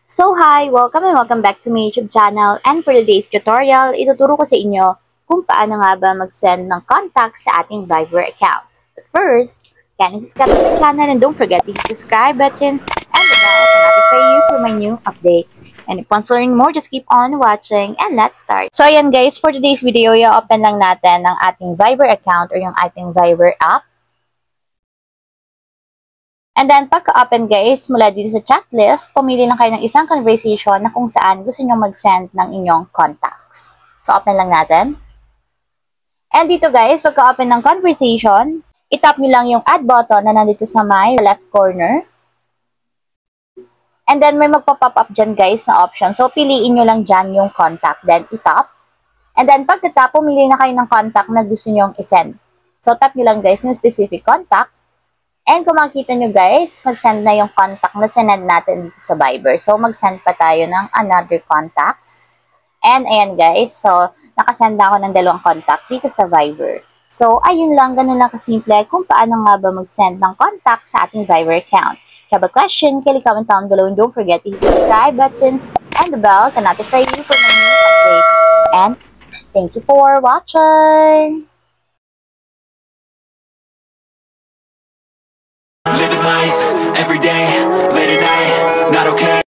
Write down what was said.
So hi! Welcome and welcome back to my YouTube channel, and for today's tutorial, ituturo ko sa inyo kung paano nga ba mag-send ng contact sa ating Viber account. But first, can you subscribe to my channel and don't forget to hit the subscribe button and the bell to notify you for my new updates. And if you want to learn more, just keep on watching and let's start. So ayan guys, for today's video, i-open lang natin ang ating Viber account or yung ating Viber app. And then, pagka-open guys, mula dito sa chat list, pumili lang kayo ng isang conversation na kung saan gusto nyo mag-send ng inyong contacts. So, open lang natin. And dito guys, pagka-open ng conversation, itap nyo lang yung add button na nandito sa my left corner. And then, may magpa-pop up dyan guys na option. So, piliin nyo lang dyan yung contact, then itap. And then, pagka-tap, pumili na kayo ng contact na gusto nyo i-send. So, tap nyo lang guys yung specific contact. And kung makikita nyo guys, mag-send na yung contact na sinend natin dito sa Viber. So, mag-send pa tayo ng another contacts. And ayan guys, so nakasend na ako ng dalawang contact dito sa Viber. So, ayun lang, ganun lang kasimple kung paano nga ba mag-send ng contact sa ating Viber account. If you have a question, kindly comment down below and don't forget to hit the subscribe button and the bell to notify you for my new updates. And thank you for watching!